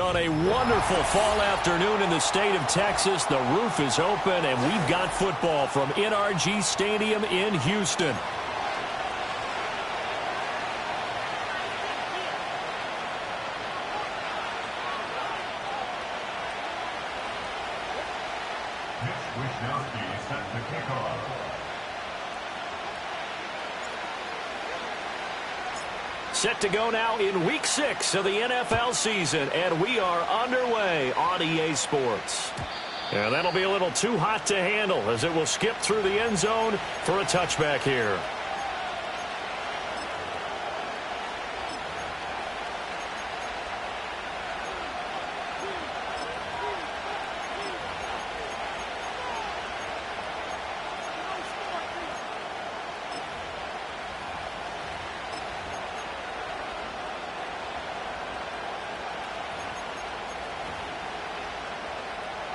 On a wonderful fall afternoon in the state of Texas, the roof is open, and we've got football from NRG Stadium in Houston. Set to go now in Week 6 of the NFL season, and we are underway on EA Sports. And that'll be a little too hot to handle as it will skip through the end zone for a touchback here.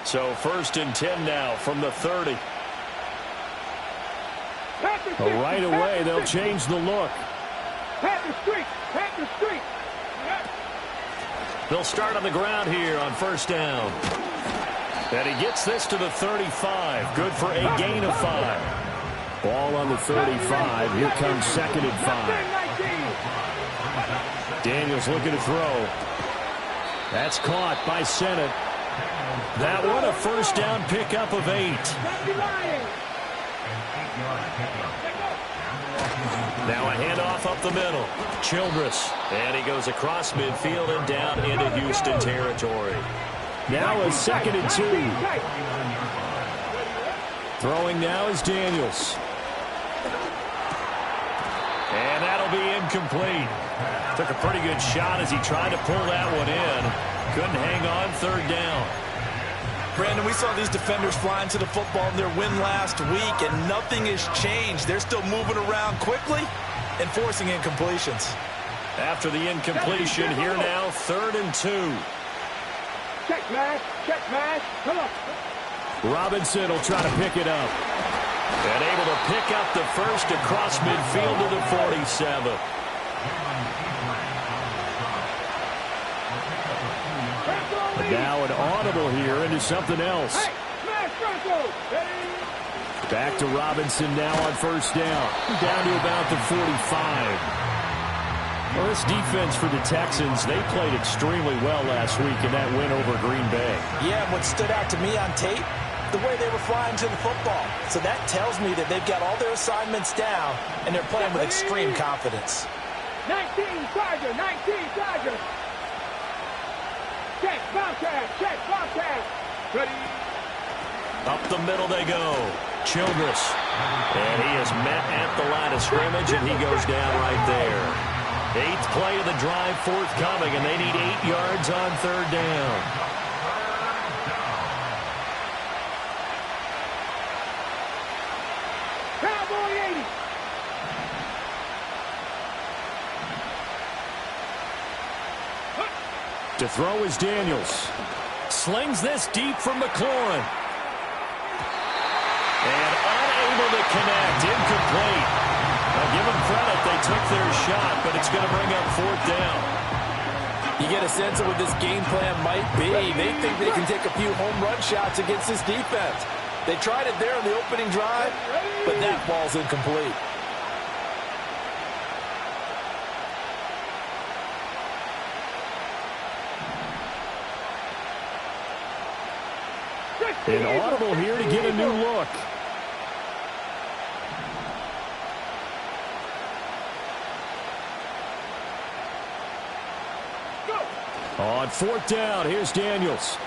So 1st and 10 now from the 30. Right away, they'll change the look. They'll start on the ground here on 1st down. And he gets this to the 35. Good for a gain of 5. Ball on the 35. Here comes 2nd and 5. Daniels looking to throw. That's caught by Sennett. That one a 1st down pickup of 8. Now a handoff up the middle. Childress. And he goes across midfield and down into Houston territory. Now a 2nd and 2. Throwing now is Daniels. And that'll be incomplete. Took a pretty good shot as he tried to pull that one in. Couldn't hang on 3rd down. Brandon, we saw these defenders flying to the football in their win last week, and nothing has changed. They're still moving around quickly and forcing incompletions. After the incompletion, here now, 3rd and 2. Check, Mac. Come on. Robinson will try to pick it up. And able to pick up the first across midfield to the 47. Now an audible here into something else. Back to Robinson now on 1st down. Down to about the 45. Well, this defense for the Texans, they played extremely well last week in that win over Green Bay. Yeah, what stood out to me on tape, the way they were flying to the football. So that tells me that they've got all their assignments down, and they're playing with extreme confidence. 19 Charger. Check, Bobcat. Ready. Up the middle they go. Childress. And he is met at the line of scrimmage, and he goes down right there. 8th play of the drive forthcoming, and they need 8 yards on 3rd down. Cowboy 80. To throw is Daniels. Slings this deep from McLaurin. And unable to connect. Incomplete. Now give them credit. They took their shot, but it's going to bring up 4th down. You get a sense of what this game plan might be. They think they can take a few home run shots against this defense. They tried it there on the opening drive, but that ball's incomplete. An audible here to get a new look. On 4th down, here's Daniels.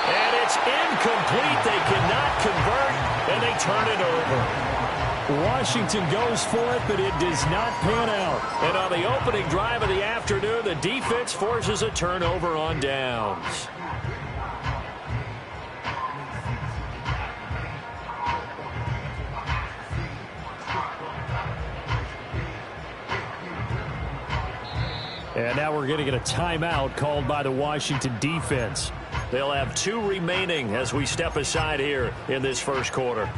And it's incomplete. They cannot convert, and they turn it over. Washington goes for it, but it does not pan out. And on the opening drive of the afternoon, the defense forces a turnover on downs. And now we're going to get a timeout called by the Washington defense. They'll have 2 remaining as we step aside here in this first quarter.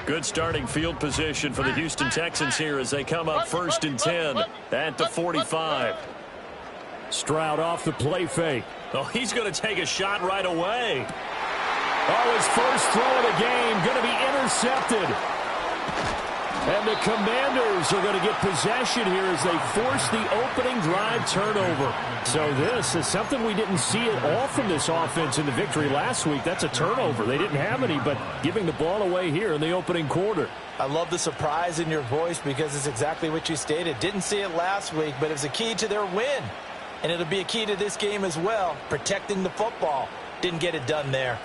Good starting field position for the Houston Texans here as they come up 1st and 10 at the 45. Stroud off the play fake. Oh, he's going to take a shot right away. Oh, his first throw of the game going to be intercepted. And the Commanders are going to get possession here as they force the opening drive turnover. So this is something we didn't see at all from this offense in the victory last week. That's a turnover. They didn't have any, but giving the ball away here in the opening quarter. I love the surprise in your voice because it's exactly what you stated. Didn't see it last week, but it was a key to their win. And it'll be a key to this game as well, protecting the football. Didn't get it done there.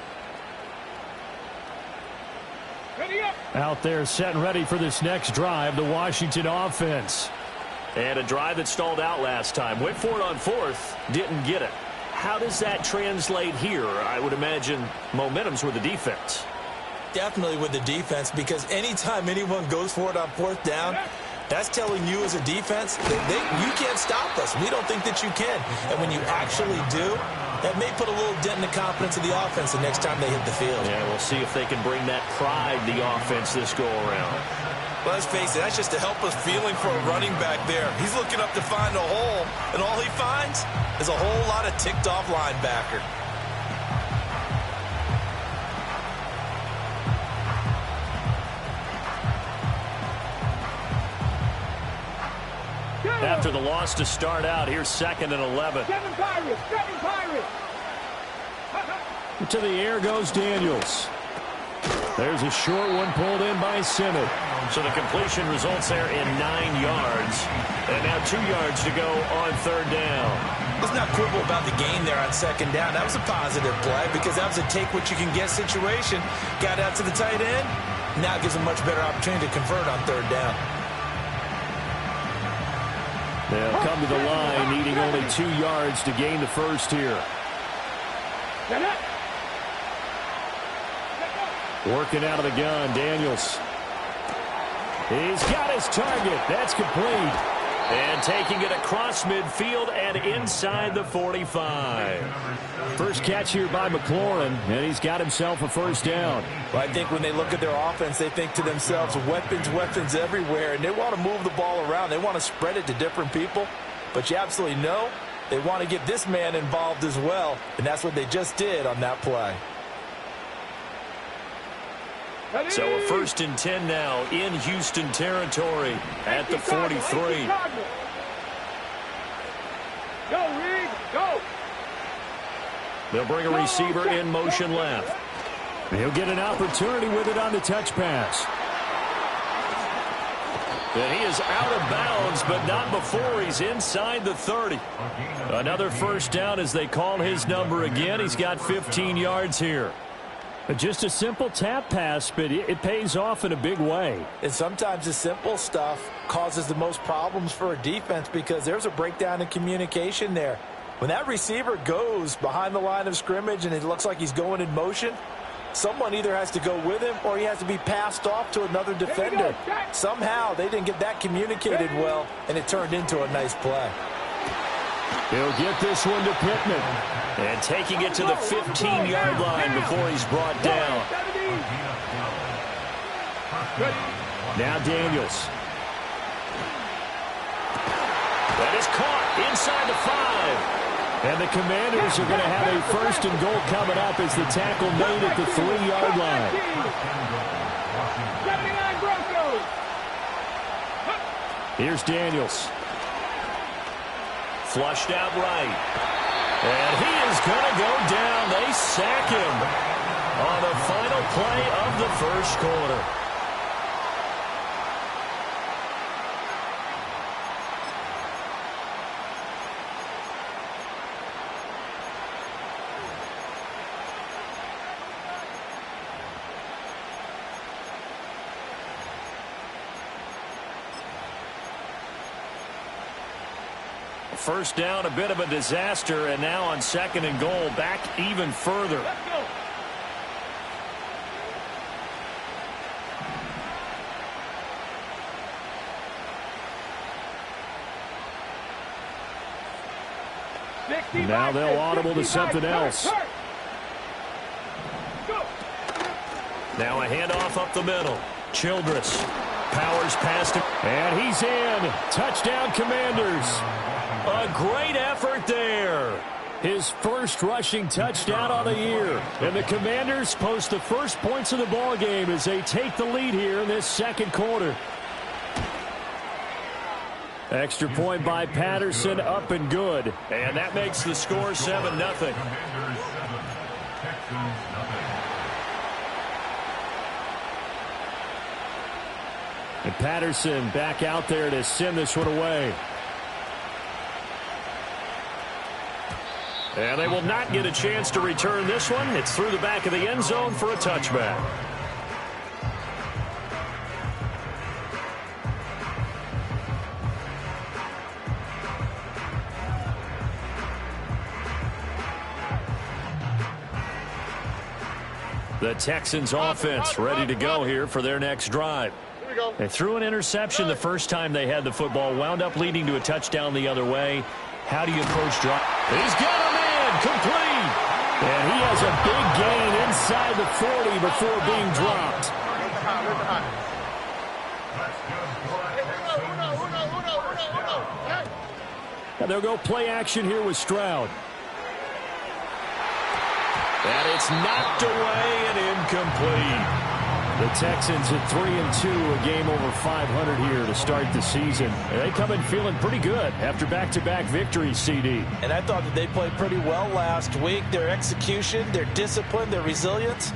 Out there set and ready for this next drive, the Washington offense. And a drive that stalled out last time. Went for it on 4th, didn't get it. How does that translate here? I would imagine momentum's with the defense. Definitely with the defense, because anytime anyone goes for it on 4th down, that's telling you as a defense that you can't stop us. We don't think that you can. And when you actually do, that may put a little dent in the confidence of the offense the next time they hit the field. Yeah, we'll see if they can bring that pride the offense this go-around. Well, let's face it, that's just a helpless feeling for a running back there. He's looking up to find a hole, and all he finds is a whole lot of ticked-off linebacker. After the loss to start out, here's 2nd and 11. 7 Pirates, 7 Pirates. To the air goes Daniels. There's a short one pulled in by Cmac. So the completion results there in 9 yards. And now 2 yards to go on 3rd down. Let's not quibble about the gain there on 2nd down. That was a positive play because that was a take-what-you-can-get situation. Got out to the tight end. Now it gives a much better opportunity to convert on 3rd down. They'll come to the line, needing only 2 yards to gain the first here. Working out of the gun, Daniels. He's got his target. That's complete. And taking it across midfield and inside the 45. First catch here by McLaurin, and he's got himself a first down. Well, I think when they look at their offense, they think to themselves, weapons, weapons everywhere, and they want to move the ball around. They want to spread it to different people, but you absolutely know they want to get this man involved as well, and that's what they just did on that play. So a 1st and 10 now in Houston territory at the 43. Go, Reed, go. They'll bring a receiver in motion left. He'll get an opportunity with it on the touch pass. And he is out of bounds, but not before he's inside the 30. Another first down as they call his number again. He's got 15 yards here. Just a simple tap pass, but it pays off in a big way. And sometimes the simple stuff causes the most problems for a defense because there's a breakdown in communication there. When that receiver goes behind the line of scrimmage and it looks like he's going in motion, someone either has to go with him or he has to be passed off to another defender. Somehow they didn't get that communicated well, and it turned into a nice play. He'll get this one to Pittman. And taking it to the 15-yard line before he's brought down. Now Daniels. That is caught inside the 5. And the Commanders are going to have a 1st and goal coming up as the tackle made at the 3-yard line. 79 Broncos. Here's Daniels. Flushed out right. And he is going to go down. They sack him on the final play of the first quarter. First down, a bit of a disaster, and now on 2nd and goal, back even further. Let's go. Now they'll audible to something else. Now a handoff up the middle. Childress powers past him. And he's in. Touchdown, Commanders. A great effort there. His first rushing touchdown on the year. And the Commanders post the first points of the ball game as they take the lead here in this second quarter. Extra point by Patterson, up and good. And that makes the score 7-0. And Patterson back out there to send this one away. And they will not get a chance to return this one. It's through the back of the end zone for a touchback. The Texans offense ready to go here for their next drive. They threw an interception the first time they had the football, wound up leading to a touchdown the other way. How do you approach drive? He's got a man complete. And he has a big gain inside the 40 before being dropped. Now they'll go play action here with Stroud. And it's knocked away and incomplete. The Texans at 3-2, a game over 500 here to start the season. And they come in feeling pretty good after back-to-back victories, CD. And I thought that they played pretty well last week. Their execution, their discipline, their resilience,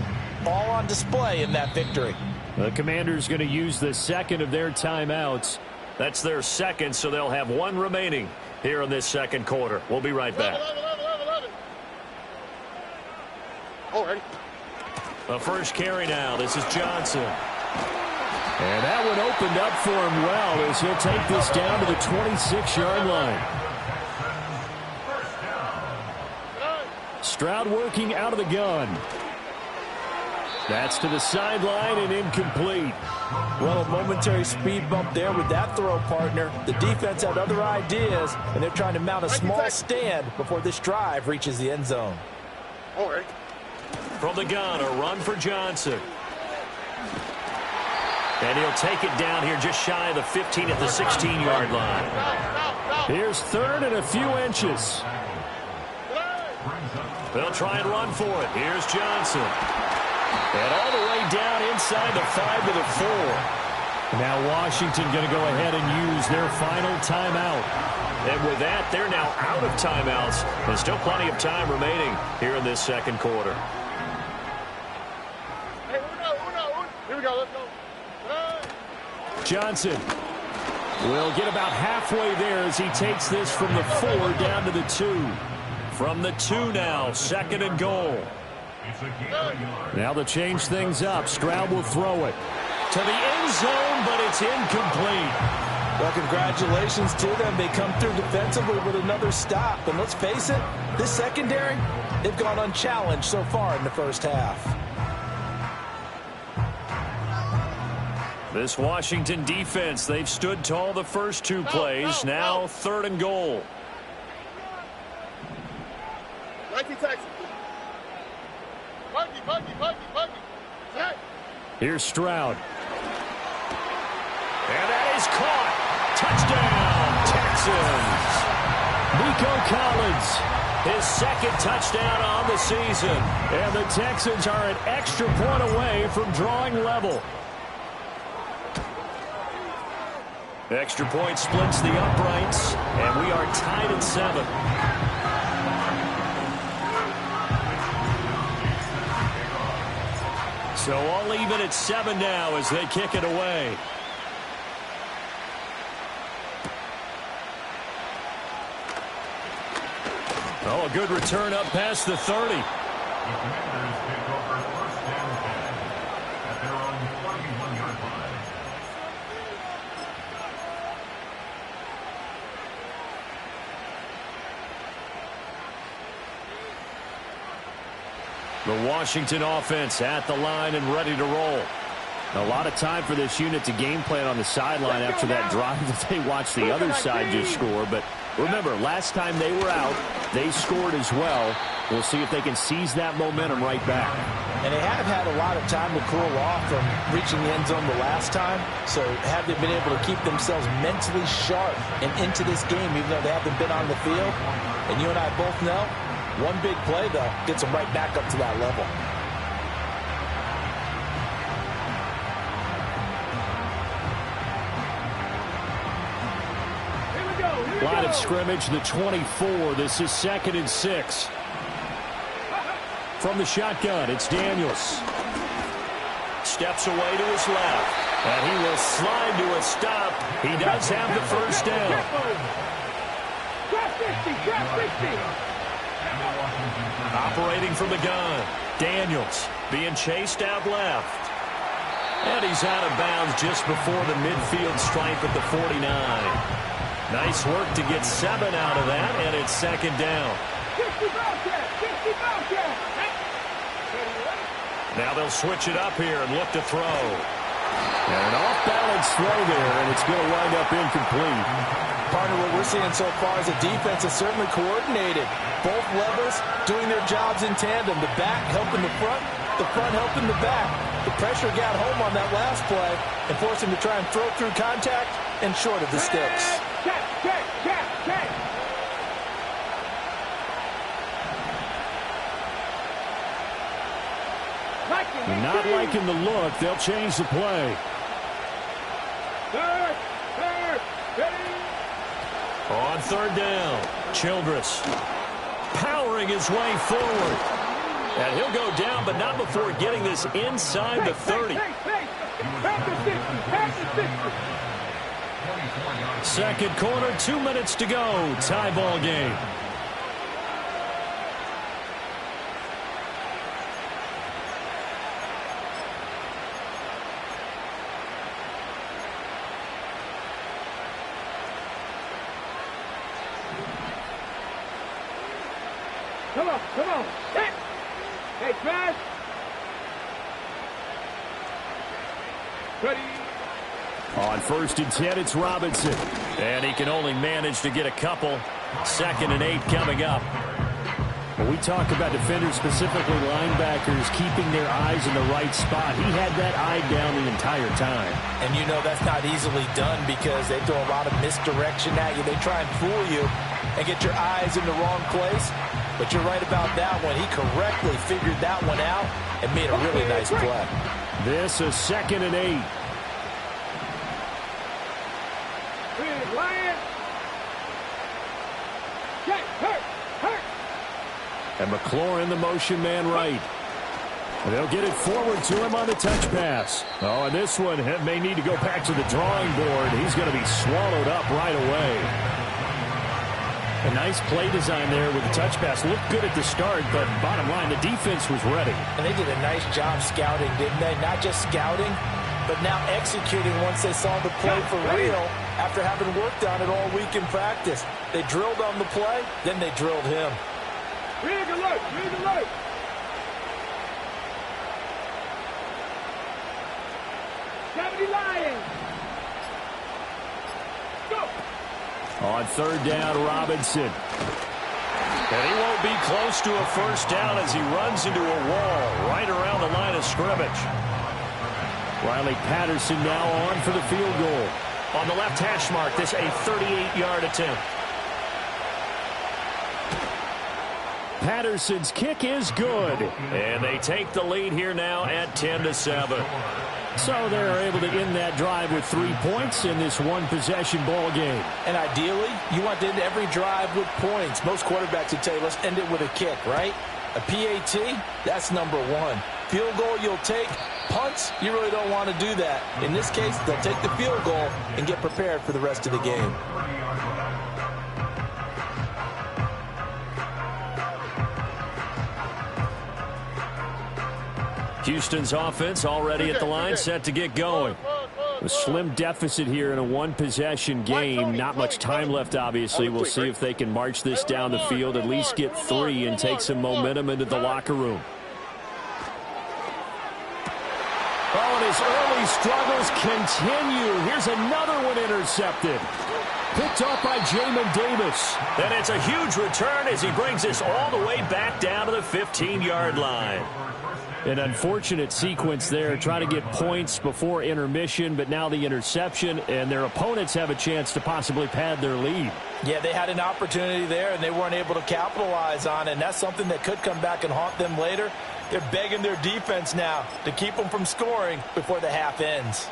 all on display in that victory. The Commanders going to use the second of their timeouts. That's their second, so they'll have one remaining here in this second quarter. We'll be right back. The first carry now. This is Johnson. And that one opened up for him well as he'll take this down to the 26-yard line. Stroud working out of the gun. That's to the sideline and incomplete. Well, a momentary speed bump there with that throw, partner. The defense had other ideas, and they're trying to mount a small stand before this drive reaches the end zone. All right. From the gun, a run for Johnson. And he'll take it down here just shy of the 15 at the 16-yard line. Here's third and a few inches. They'll try and run for it. Here's Johnson. And all the way down inside the 5 to the 4. Now Washington going to go ahead and use their final timeout. And with that, they're now out of timeouts. There's still plenty of time remaining here in this second quarter. Here we go, let's go. Johnson will get about halfway there as he takes this from the 4 down to the 2. From the 2 now, second and goal. Now to change things up, Stroud will throw it to the end zone, but it's incomplete. Well, congratulations to them. They come through defensively with another stop. And let's face it, this secondary, they've gone unchallenged so far in the first half. This Washington defense, they've stood tall the first 2 plays. Now third and goal. Here's Stroud. And that is caught. Touchdown, Texans. Nico Collins, his second touchdown on the season. And the Texans are an extra point away from drawing level. Extra point splits the uprights, and we are tied at 7. So all even at 7 now as they kick it away. Oh, a good return up past the 30. The Washington offense at the line and ready to roll. A lot of time for this unit to game plan on the sideline after that drive that they watched the other side just score. But remember, last time they were out, they scored as well. We'll see if they can seize that momentum right back. And they have had a lot of time to cool off from reaching the end zone the last time. So have they been able to keep themselves mentally sharp and into this game, even though they haven't been on the field? And you and I both know, one big play, though, gets them right back up to that level. Line of scrimmage, the 24. This is 2nd and 6. From the shotgun, it's Daniels. Steps away to his left. And he will slide to a stop. He does have the first down. Operating from the gun. Daniels being chased out left. And he's out of bounds just before the midfield stripe at the 49. Nice work to get 7 out of that, and it's 2nd down. Now they'll switch it up here and look to throw. And an off-balance throw there, and it's going to wind up incomplete. Partner, what we're seeing so far is the defense is certainly coordinated. Both levels doing their jobs in tandem. The back helping the front helping the back. The pressure got home on that last play and forced him to try and throw through contact and short of the sticks. Not liking the look. They'll change the play. On 3rd down, Childress powering his way forward. And he'll go down, but not before getting this inside the 30. 2nd quarter, 2 minutes to go. Tie ball game. Come on. Hey, Trash. Ready. On 1st and 10, it's Robinson. And he can only manage to get a couple. 2nd and 8 coming up. When we talk about defenders, specifically linebackers, keeping their eyes in the right spot, he had that eye down the entire time. And you know that's not easily done because they throw a lot of misdirection at you. They try and fool you and get your eyes in the wrong place. But you're right about that one. He correctly figured that one out and made a really nice play. This is 2nd and 8. And McLaurin, the motion man right. And they'll get it forward to him on the touch pass. Oh, and this one may need to go back to the drawing board. He's going to be swallowed up right away. A nice play design there with the touch pass. Looked good at the start, but bottom line, the defense was ready. And they did a nice job scouting, didn't they? Not just scouting, but now executing once they saw the play for real after having worked on it all week in practice. They drilled on the play, then they drilled him. Read the look. Lions. Go. On 3rd down, Robinson. And he won't be close to a first down as he runs into a wall right around the line of scrimmage. Riley Patterson now on for the field goal. On the left hash mark, this a 38-yard attempt. Patterson's kick is good. And they take the lead here now at 10-7. So they're able to end that drive with 3 points in this one-possession ball game. And ideally, you want to end every drive with points. Most quarterbacks would tell you, let's end it with a kick, right? A PAT, that's number 1. Field goal you'll take. Punts, you really don't want to do that. In this case, they'll take the field goal and get prepared for the rest of the game. Houston's offense already at the line, set to get going. A slim deficit here in a one-possession game. Not much time left, obviously. We'll see if they can march this down the field, at least get 3 and take some momentum into the locker room. Oh, and his early struggles continue. Here's another one intercepted. Picked off by Jamin Davis. And it's a huge return as he brings this all the way back down to the 15-yard line. An unfortunate sequence there, trying to get points before intermission, but now the interception, and their opponents have a chance to possibly pad their lead. Yeah, they had an opportunity there, and they weren't able to capitalize on it, and that's something that could come back and haunt them later. They're begging their defense now to keep them from scoring before the half ends.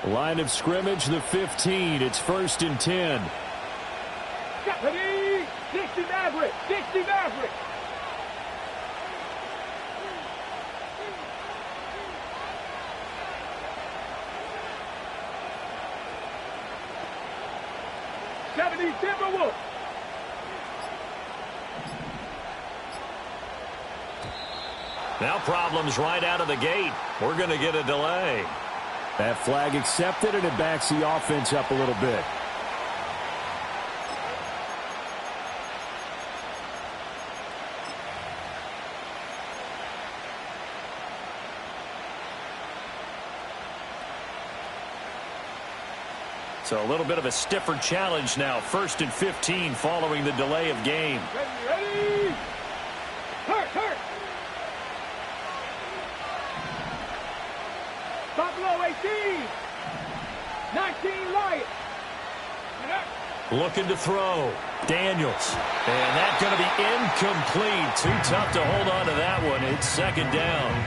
Line of scrimmage, the 15. It's 1st and 10. Ready? 60 Maverick. 60 Maverick. Timberwolves. Now problems right out of the gate. We're going to get a delay. That flag accepted, and it backs the offense up a little bit. So a little bit of a stiffer challenge now. 1st and 15 following the delay of game. Ready? Hurt. Buffalo 18. 19 Lions. Looking to throw. Daniels. And that's going to be incomplete. Too tough to hold on to that one. It's 2nd down.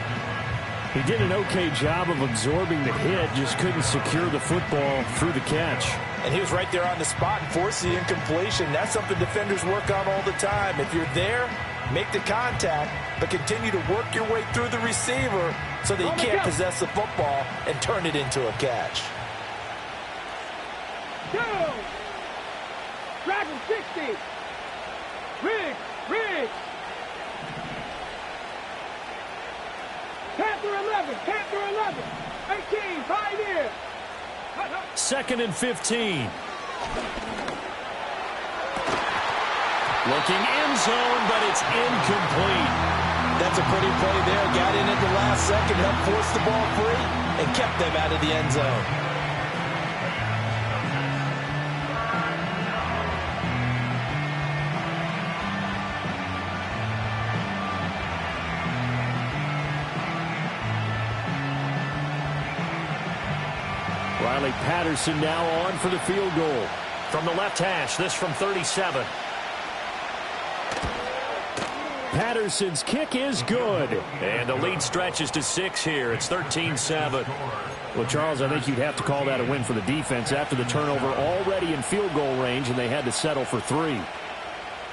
He did an okay job of absorbing the hit, just couldn't secure the football through the catch. And he was right there on the spot and forced the incompletion. That's something defenders work on all the time. If you're there, make the contact, but continue to work your way through the receiver so that he can't possess the football and turn it into a catch. Go! Dragon 60. Riggs. Panther 11. 18. Pioneer. 2nd and 15. Looking end zone, but it's incomplete. That's a pretty play there. Got in at the last second, helped force the ball free, and kept them out of the end zone. Riley Patterson now on for the field goal. From the left hash, this from 37. Patterson's kick is good. And the lead stretches to 6 here. It's 13-7. Well, Charles, I think you'd have to call that a win for the defense after the turnover already in field goal range, and they had to settle for 3.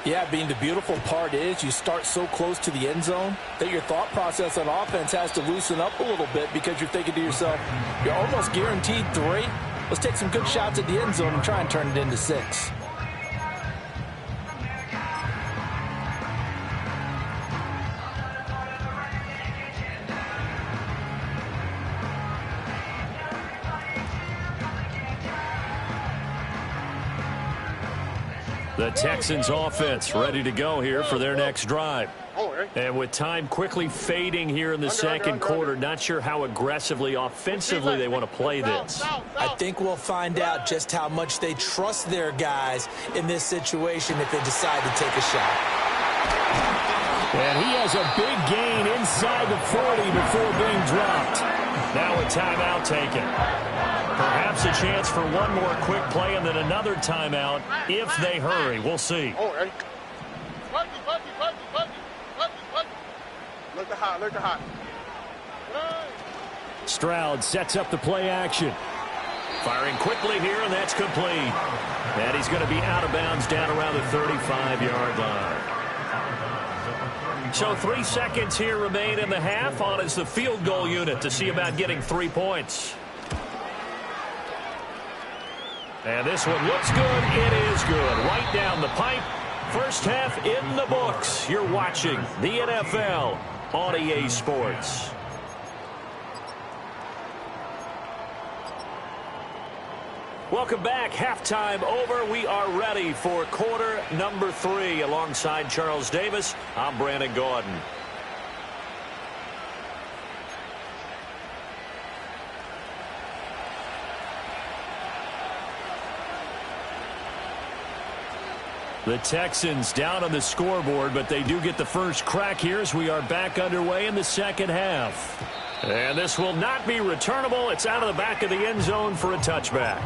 Yeah, the beautiful part is you start so close to the end zone that your thought process on offense has to loosen up a little bit because you're thinking to yourself, you're almost guaranteed 3. Let's take some good shots at the end zone and try and turn it into 6. The Texans offense ready to go here for their next drive. And with time quickly fading here in the second quarter, not sure how aggressively, offensively they want to play this. I think we'll find out just how much they trust their guys in this situation if they decide to take a shot. And he has a big gain inside the 40 before being dropped. Now a timeout taken. Perhaps a chance for one more quick play and then another timeout if they hurry. We'll see. Look hot. Stroud sets up the play action. Firing quickly here, and that's complete. And he's going to be out of bounds down around the 35-yard line. So 3 seconds here remain in the half. On is the field goal unit to see about getting 3 points. And this one looks good. It is good. Right down the pipe. First half in the books. You're watching the NFL on EA Sports. Welcome back. Halftime over. We are ready for quarter number 3. Alongside Charles Davis, I'm Brandon Gordon. The Texans down on the scoreboard, but they do get the first crack here as we are back underway in the second half. And this will not be returnable. It's out of the back of the end zone for a touchback.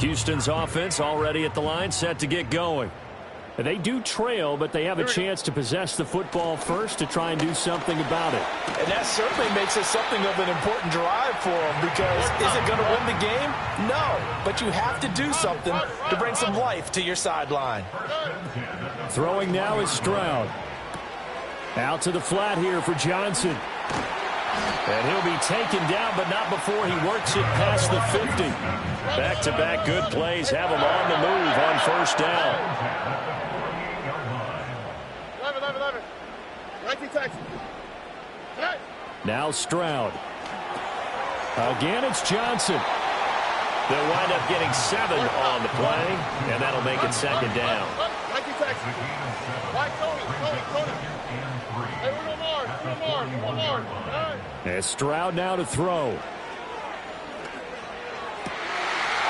Houston's offense already at the line, set to get going. They do trail, but they have a chance to possess the football first to try and do something about it. And that certainly makes it something of an important drive for them, because is it going to win the game? No, but you have to do something to bring some life to your sideline. Throwing now is Stroud. Out to the flat here for Johnson. And he'll be taken down, but not before he works it past the 50. Back-to-back good plays have him on the move on first down. 11. 19 Texans. Now Stroud. Again, it's Johnson. They'll wind up getting 7 on the play, and that'll make it second down. 19 Texans. Right, Tony. Hey, we're going hard. As Stroud now to throw.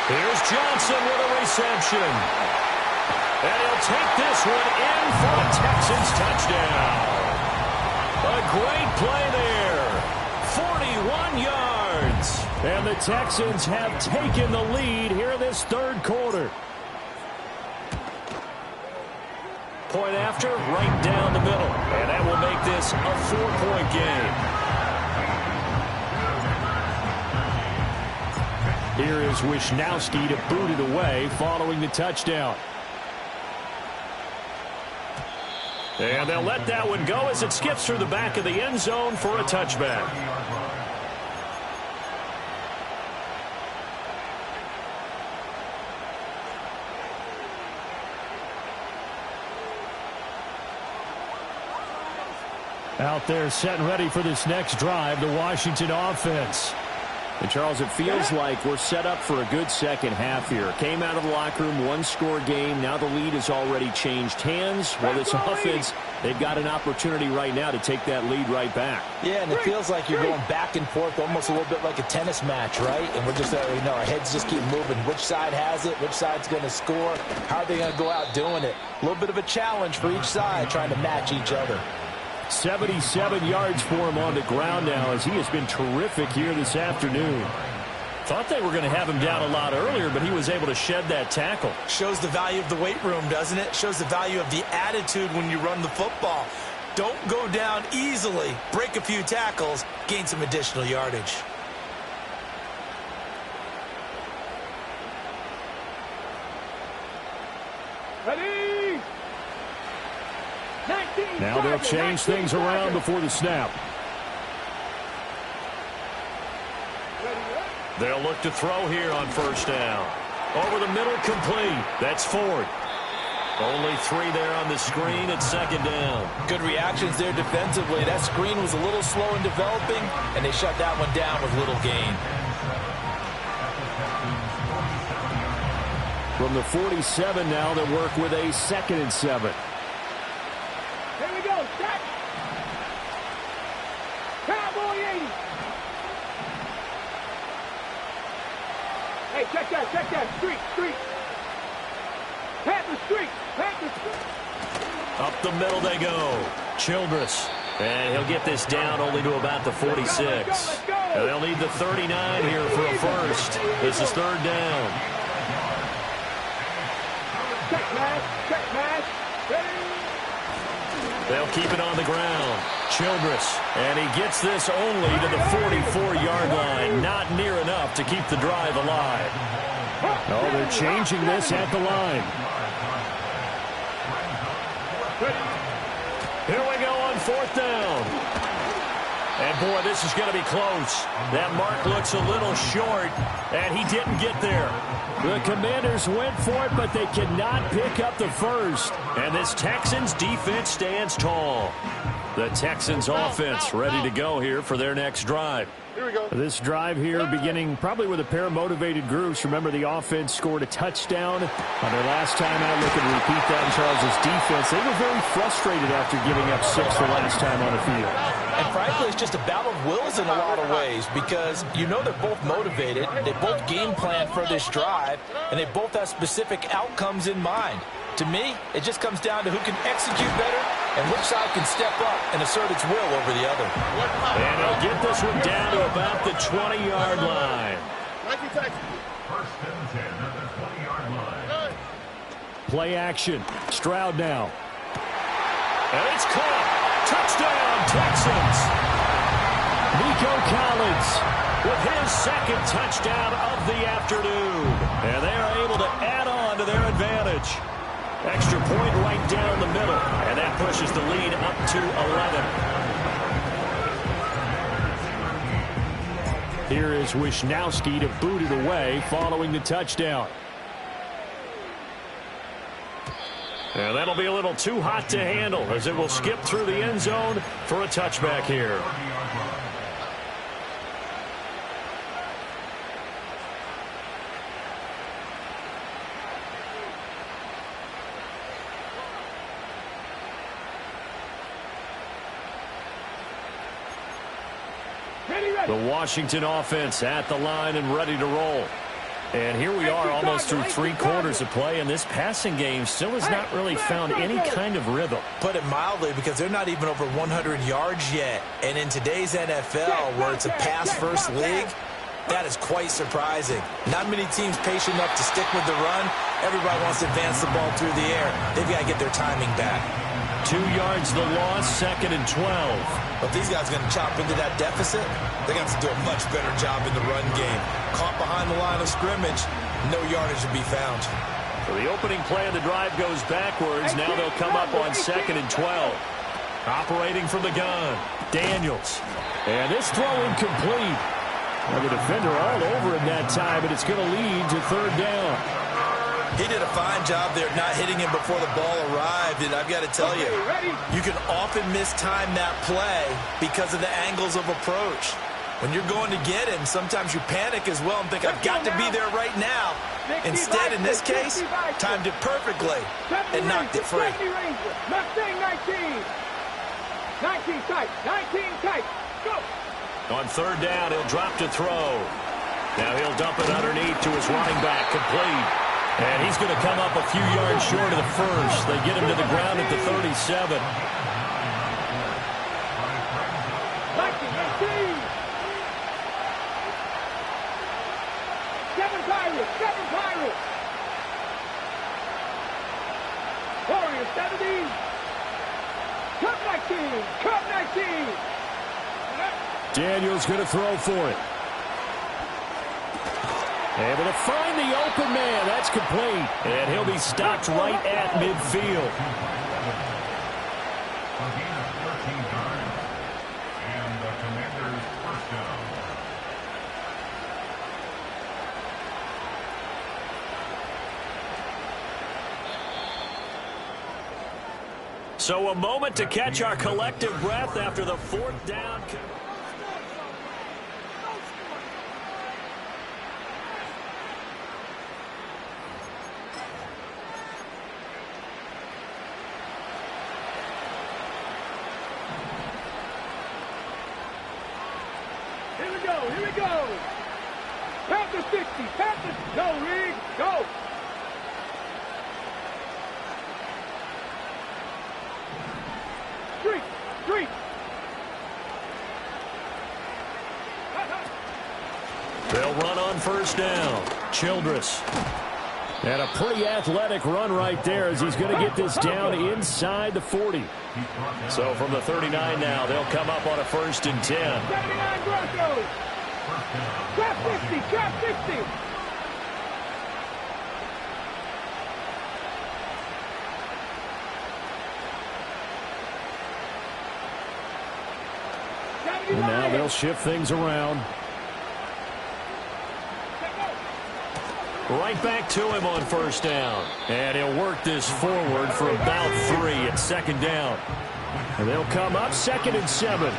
Here's Johnson with a reception. And he'll take this one in for a Texans touchdown. A great play there. 41 yards. And the Texans have taken the lead here in this third quarter. Point after, right down the middle. And that will make this a 4-point game. Here is Wisnowski to boot it away following the touchdown. And they'll let that one go as it skips through the back of the end zone for a touchback. Out there set and ready for this next drive, the Washington offense. And, Charles, it feels like we're set up for a good second half here. Came out of the locker room, one-score game. Now the lead has already changed hands. Well, this offense, they've got an opportunity right now to take that lead right back. Yeah, and it feels like you're going back and forth almost a little bit like a tennis match, right? And we're just, our heads just keep moving. Which side has it? Which side's going to score? How are they going to go out doing it? A little bit of a challenge for each side trying to match each other. 77 yards for him on the ground now as he has been terrific here this afternoon. Thought they were going to have him down a lot earlier, but he was able to shed that tackle. Shows the value of the weight room, doesn't it? Shows the value of the attitude when you run the football. Don't go down easily. Break a few tackles. Gain some additional yardage. Ready? Now they'll change things around before the snap. They'll look to throw here on first down. Over the middle, complete. That's Ford. Only 3 there on the screen at second down. Good reactions there defensively. That screen was a little slow in developing, and they shut that one down with little gain. From the 47 now, they work with a 2nd and 7. Here we go. Stop. Cowboy 80. Hey, check that. Streak. Panther streak. Up the middle they go. Childress. And he'll get this down only to about the 46. Let's go. And they'll need the 39 here for a first. This is third down. Check match. Ready? They'll keep it on the ground. Childress. And he gets this only to the 44-yard line. Not near enough to keep the drive alive. Oh, they're changing this at the line. Here we go on fourth down. And, boy, this is going to be close. That mark looks a little short, and he didn't get there. The Commanders went for it, but they cannot pick up the first. And this Texans defense stands tall. The Texans offense ready to go here for their next drive. Here we go. This drive here beginning probably with a pair of motivated groups. Remember, the offense scored a touchdown on their last time out. Looking to repeat that in Charles' defense. They were very frustrated after giving up 6 the last time on the field. And frankly, it's just a battle of wills in a lot of ways because you know they're both motivated. They both game plan for this drive, and they both have specific outcomes in mind. To me, it just comes down to who can execute better and which side can step up and assert its will over the other. And he'll get this one down to about the 20-yard line. First and 10 at the 20-yard line. Play action. Stroud now. And it's caught. Touchdown, Texans. Nico Collins with his second touchdown of the afternoon. And they are able to add on to their advantage. Extra point right down the middle. And that pushes the lead up to 11. Here is Wisnowski to boot it away following the touchdown. And that'll be a little too hot to handle as it will skip through the end zone for a touchback here. The Washington offense at the line and ready to roll. And here we are almost through 3 quarters of play, and this passing game still has not really found any kind of rhythm. Put it mildly, because they're not even over 100 yards yet. And in today's NFL, where it's a pass-first league, that is quite surprising. Not many teams patient enough to stick with the run. Everybody wants to advance the ball through the air. They've got to get their timing back. 2 yards the loss, 2nd and 12. But these guys are going to chop into that deficit. They're going to have to do a much better job in the run game. Caught behind the line of scrimmage, no yardage to be found. So the opening play of the drive goes backwards. Now they'll come up on 2nd and 12. Operating from the gun, Daniels. And this throw incomplete. Well, the defender all over him that time, but it's going to lead to 3rd down. He did a fine job there not hitting him before the ball arrived, and I've got to tell you, you can often mistime that play because of the angles of approach. When you're going to get him, sometimes you panic as well and think, I've got to be there right now. Instead, in this case, timed it perfectly and knocked it free. Mustang 19. 19 tight. 19 tight. Go. On 3rd down, he'll drop to throw. Now he'll dump it underneath to his running back, complete. And he's going to come up a few yards short of the first. They get him to the ground at the 37. 19, 18. 7 Pirates. 7 Pirates. Warriors 70. Cup 19. Cup 19. Daniels going to throw for it. Able to find the open man. That's complete. And he'll be stopped right at midfield. A gain of 13 yards. And the Commanders' first down. So a moment to catch our collective breath after the 4th down. Here we go. Panther 60. Panther. Go, Reed. Go. Street. Street. They'll run on 1st down. Childress. And a pretty athletic run right there as he's going to get this down inside the 40. So from the 39 now, they'll come up on a 1st and 10. 79 Broncos. Trap 60. Trap 60. And now they'll shift things around. Right back to him on first down. And he'll work this forward for about 3 at second down. And they'll come up 2nd and 7.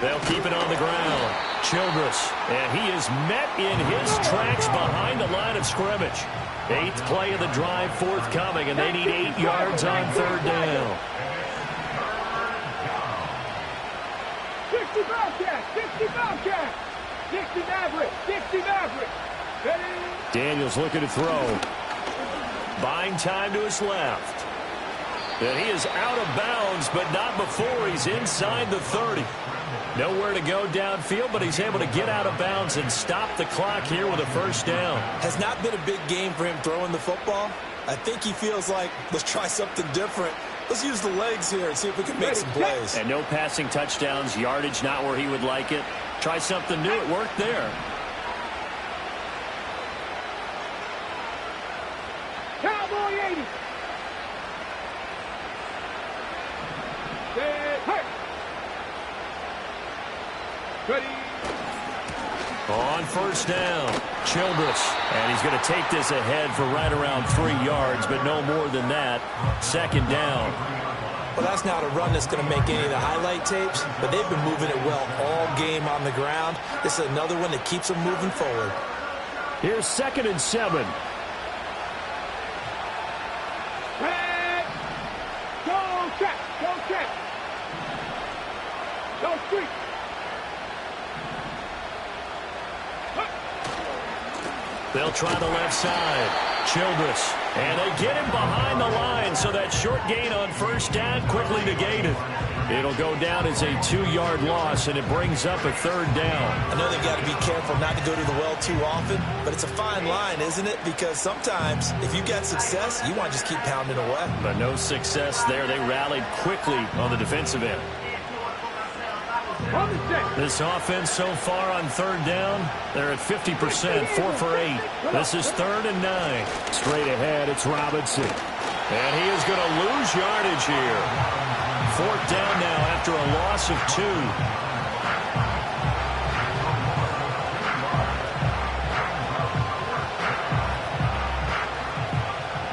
They'll keep it on the ground. Childress, and he is met in his tracks behind the line of scrimmage. 8th play of the drive forthcoming, and they need 8 yards on 3rd down. 60 Bobcat, 60 Bobcat, 60 Maverick, 60 Maverick. Daniels looking to throw. Buying time to his left. And he is out of bounds, but not before he's inside the 30. Nowhere to go downfield, but he's able to get out of bounds and stop the clock here with a first down. Has not been a big game for him throwing the football. I think he feels like, let's try something different. Let's use the legs here and see if we can make some plays. And no passing touchdowns, yardage not where he would like it. Try something new. It worked there. Cowboy 80. Ready. On first down, Childress. And he's going to take this ahead for right around 3 yards, but no more than that. Second down. Well, that's not a run that's going to make any of the highlight tapes, but they've been moving it well all game on the ground. This is another one that keeps them moving forward. Here's 2nd and 7. Go check, go check. Go street. They'll try the left side. Childress. And they get him behind the line, so that short gain on first down quickly negated. It'll go down as a 2-yard loss, and it brings up a 3rd down. I know they've got to be careful not to go to the well too often, but it's a fine line, isn't it? Because sometimes, if you get success, you want to just keep pounding away. But no success there. They rallied quickly on the defensive end. This offense so far on 3rd down, they're at 50%, 4 for 8. This is 3rd and 9. Straight ahead, it's Robinson. And he is going to lose yardage here. 4th down now after a loss of 2.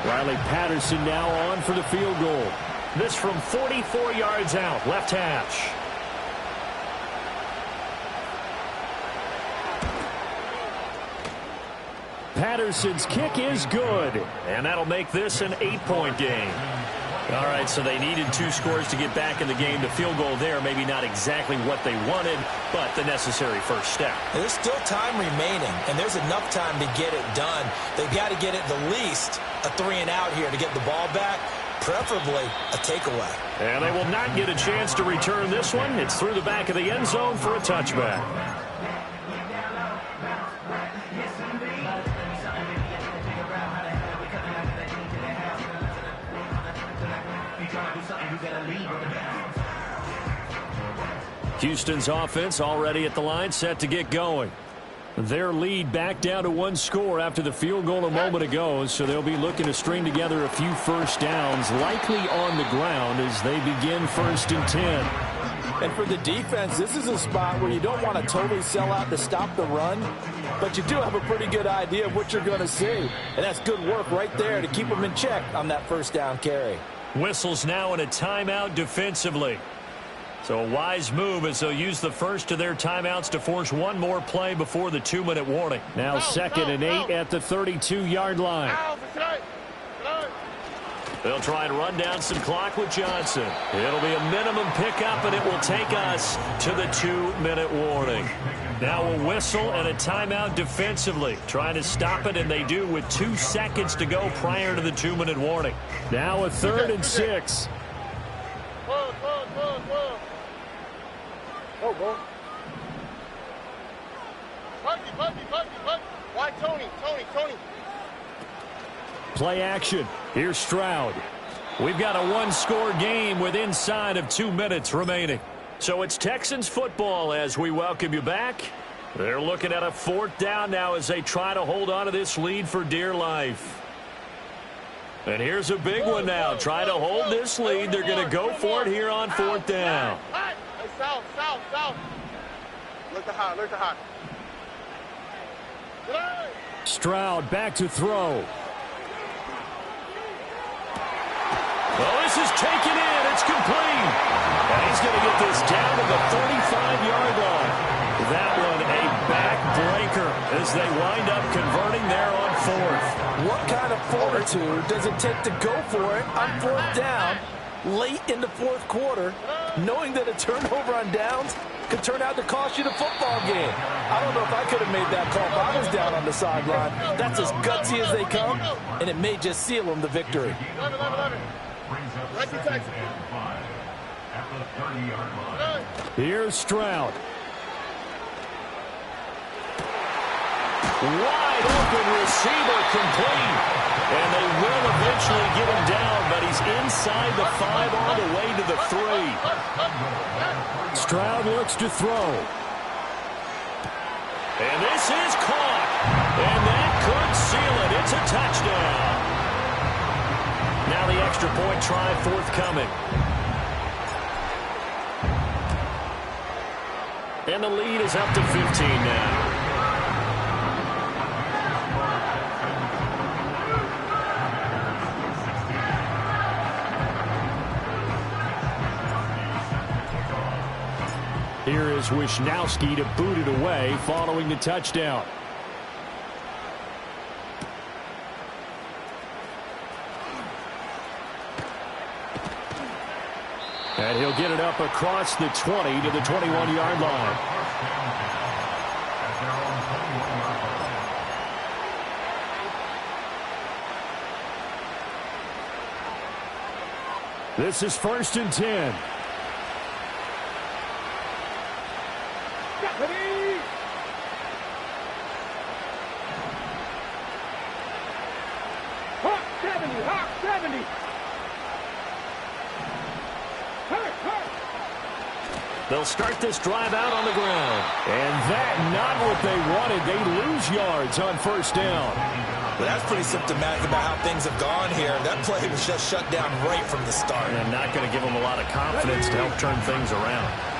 Riley Patterson now on for the field goal. This from 44 yards out, left hash. Patterson's kick is good. And that'll make this an 8-point game. All right, so they needed 2 scores to get back in the game. The field goal there, maybe not exactly what they wanted, but the necessary first step. There's still time remaining, and there's enough time to get it done. They've got to get it the least a 3-and-out here to get the ball back, preferably a takeaway. And they will not get a chance to return this one. It's through the back of the end zone for a touchback. Houston's offense already at the line, set to get going. Their lead back down to 1 score after the field goal a moment ago, so they'll be looking to string together a few first downs, likely on the ground as they begin 1st and 10. And for the defense, this is a spot where you don't want to totally sell out to stop the run, but you do have a pretty good idea of what you're going to see. And that's good work right there to keep them in check on that first down carry. Whistles now in a timeout defensively. So a wise move as they'll use the first of their timeouts to force one more play before the 2-minute warning. Now 2nd and 8 at the 32-yard line. They'll try and run down some clock with Johnson. It'll be a minimum pickup, and it will take us to the 2-minute warning. Now a whistle and a timeout defensively. Trying to stop it, and they do with 2 seconds to go prior to the 2-minute warning. Now a 3rd and 6. Oh, boy. Why, Tony? Play action. Here's Stroud. We've got a one-score game with inside of 2 minutes remaining. So it's Texans football as we welcome you back. They're looking at a 4th down now as they try to hold on to this lead for dear life. And here's a big one now. Try to hold this lead. They're going to go for it here on 4th down. South. Look to hot. Stroud back to throw. Well, this is taken in. It's complete. And he's going to get this down to the 35-yard line. That one a back-breaker as they wind up converting there on 4th. What kind of fortitude does it take to go for it on 4th down late in the 4th quarter, knowing that a turnover on downs could turn out to cost you the football game? I don't know if I could have made that call if I was down on the sideline. That's as gutsy as they come, and it may just seal them the victory. Right to Texas. At the 30-yard line. Here's Stroud. Wide open receiver complete. And they will eventually get him down, but he's inside the 5 all the way to the 3. Stroud looks to throw. And this is caught. And that could seal it. It's a touchdown. Now the extra point try forthcoming. And the lead is up to 15 now. Here is Wisnowski to boot it away following the touchdown. And he'll get it up across the 20 to the 21-yard line. This is 1st and 10. Hawk 70. They'll start this drive out on the ground. And that, not what they wanted. They lose yards on 1st down. Well, that's pretty symptomatic about how things have gone here. That play was just shut down right from the start. And not going to give them a lot of confidence to help turn things around.